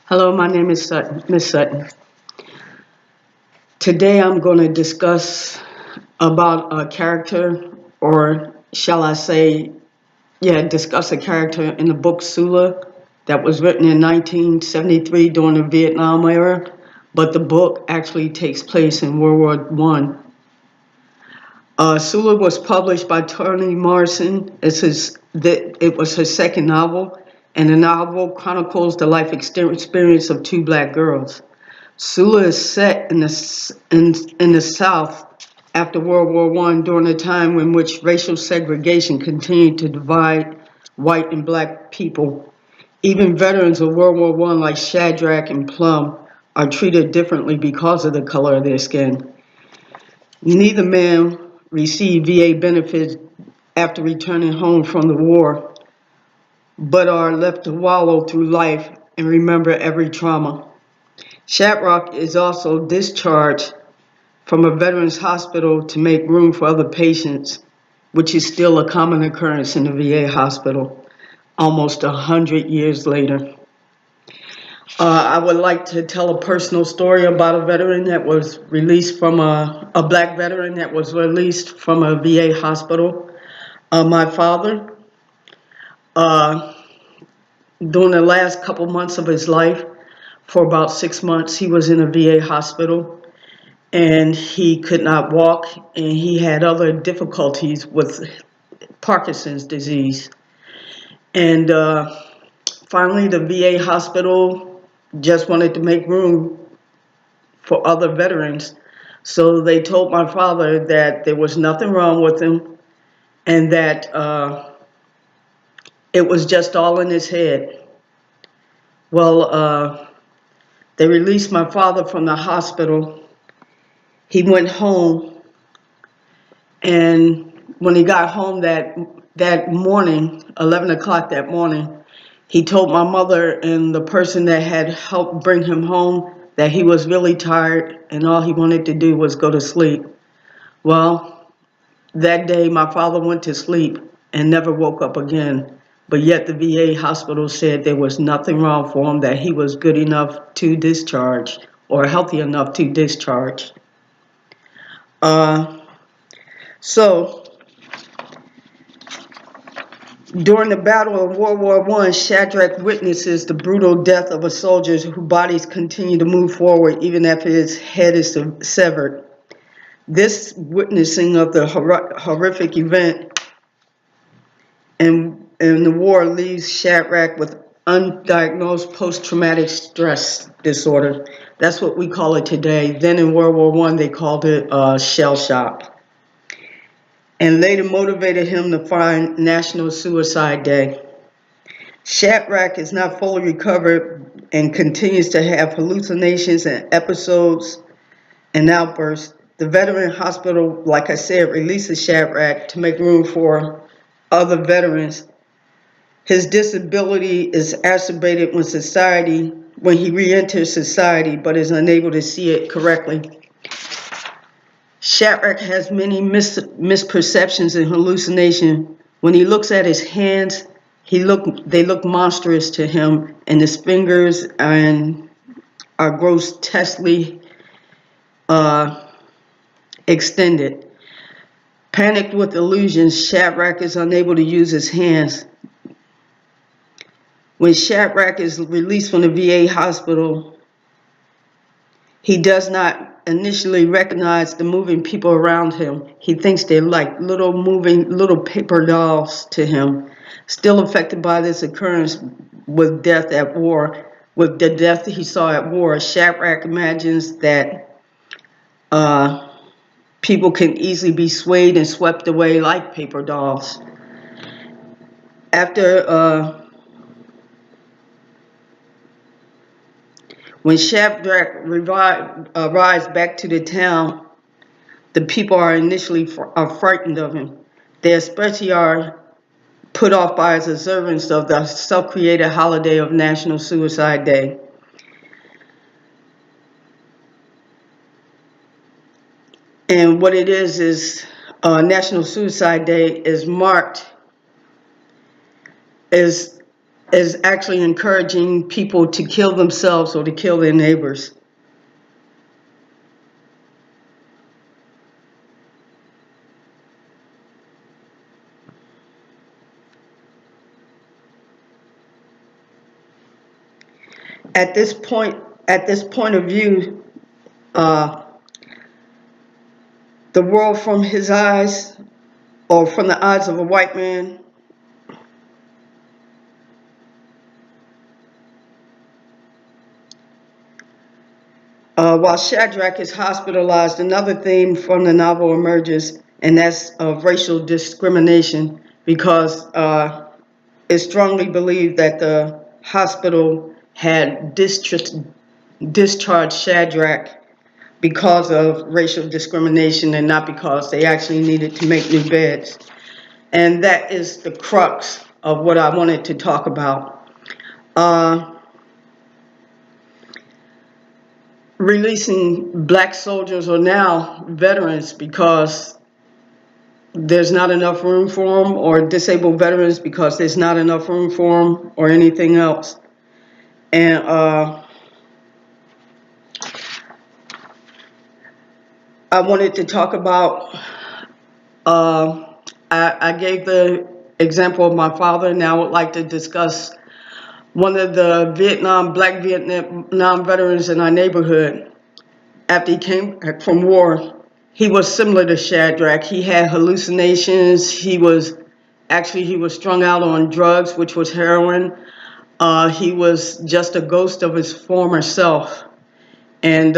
Hello, my name is Sutton, Miss Sutton. Today I'm going to discuss about a character, or shall I say, discuss a character in the book Sula that was written in 1973 during the Vietnam era, but the book actually takes place in World War One. Sula was published by Toni Morrison. It was her second novel, and the novel chronicles the life experience of two black girls. Sula is set in the South after World War One, during a time in which racial segregation continued to divide white and black people. Even veterans of World War One, like Shadrach and Plum, are treated differently because of the color of their skin. Neither man received VA benefits after returning home from the war, but are left to wallow through life and remember every trauma. Shadrach is also discharged from a veterans hospital to make room for other patients, which is still a common occurrence in the VA hospital almost 100 years later. I would like to tell a personal story about a veteran that was released from a black veteran that was released from a VA hospital. My father, uh, during the last couple months of his life, for about 6 months, he was in a VA hospital and he could not walk, and he had other difficulties with Parkinson's disease. And finally, the VA hospital just wanted to make room for other veterans. So they told my father that there was nothing wrong with him and that it was just all in his head. Well, they released my father from the hospital. He went home, and when he got home that morning, 11 o'clock that morning, he told my mother and the person that had helped bring him home that he was really tired and all he wanted to do was go to sleep. Well, that day my father went to sleep and never woke up again. But yet the VA hospital said there was nothing wrong for him, that he was good enough to discharge or healthy enough to discharge. Uh, so During the Battle of World War One, Shadrach witnesses the brutal death of a soldier whose bodies continue to move forward even after his head is severed. This witnessing of the horrific event in the war leaves Shadrach with undiagnosed post-traumatic stress disorder. That's what we call it today. Then in World War One, they called it shell shock, and later motivated him to find National Suicide Day. Shadrach is not fully recovered and continues to have hallucinations and episodes and outbursts. The veteran hospital, like I said, releases Shadrach to make room for other veterans. His disability is exacerbated when he re-enters society, but is unable to see it correctly. Shadrach has many misperceptions and hallucinations. When he looks at his hands, they look monstrous to him, and his fingers are grotesquely extended. Panicked with illusions, Shadrach is unable to use his hands. When Shadrach is released from the VA hospital, he does not initially recognize the moving people around him. He thinks they're like little paper dolls to him. Still affected by this occurrence with the death he saw at war, Shadrach imagines that people can easily be swayed and swept away like paper dolls. When Shadrach arrives back to the town, the people are initially frightened of him. They especially are put off by his observance of the self-created holiday of National Suicide Day. And what it is National Suicide Day is marked as is actually encouraging people to kill themselves or to kill their neighbors. At this point, of view, uh, the world from his eyes, or from the eyes of a white man, while Shadrach is hospitalized, another theme from the novel emerges, and that's of racial discrimination, because it's strongly believed that the hospital had discharged Shadrach because of racial discrimination and not because they actually needed to make new beds. And that is the crux of what I wanted to talk about. Releasing black soldiers, or now veterans, because there's not enough room for them, or disabled veterans because there's not enough room for them, or anything else. And I wanted to talk about, I gave the example of my father. Now I would like to discuss one of the black Vietnam veterans in our neighborhood. After he came back from war, he was similar to Shadrach. He had hallucinations. He was strung out on drugs, which was heroin. He was just a ghost of his former self. And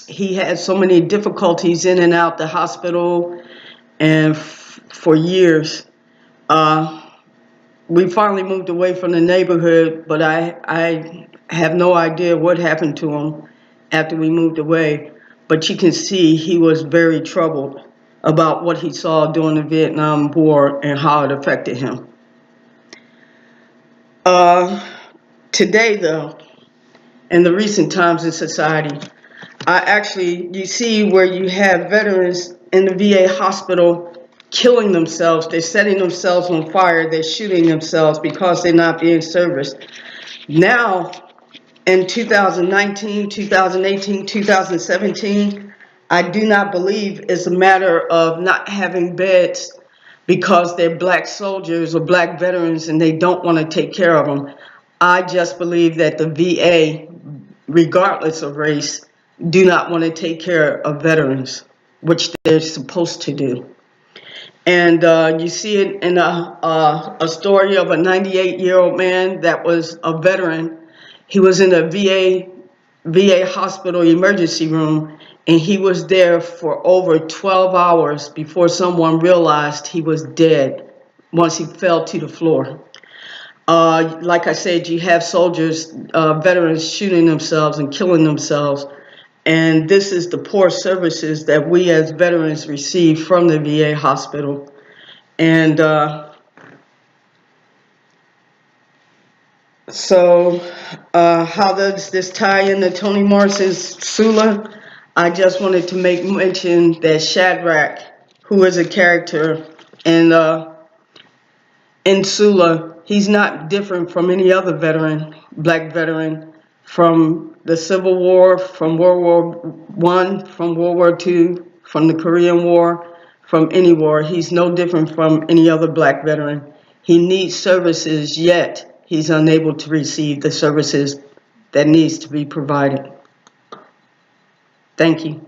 he had so many difficulties in and out the hospital, and for years. We finally moved away from the neighborhood, but I have no idea what happened to him after we moved away. But you can see he was very troubled about what he saw during the Vietnam War and how it affected him. Today, though, in the recent times in society, you see where you have veterans in the VA hospital killing themselves. They're setting themselves on fire. They're shooting themselves because they're not being serviced. Now, in 2019, 2018, 2017, I do not believe it's a matter of not having beds because they're black soldiers or black veterans and they don't want to take care of them. I just believe that the VA, regardless of race, do not want to take care of veterans, which they're supposed to do. And you see it in a story of a 98-year-old man that was a veteran. He was in a VA hospital emergency room, and he was there for over 12 hours before someone realized he was dead once he fell to the floor. Like I said, you have soldiers, veterans shooting themselves and killing themselves. And this is the poor services that we as veterans receive from the VA hospital. And so how does this tie into Toni Morrison's Sula? I just wanted to make mention that Shadrach, who is a character in Sula, he's not different from any other veteran, black veteran, from the Civil War, from World War I, from World War II, from the Korean War, from any war. He's no different from any other black veteran. He needs services, yet he's unable to receive the services that needs to be provided. Thank you.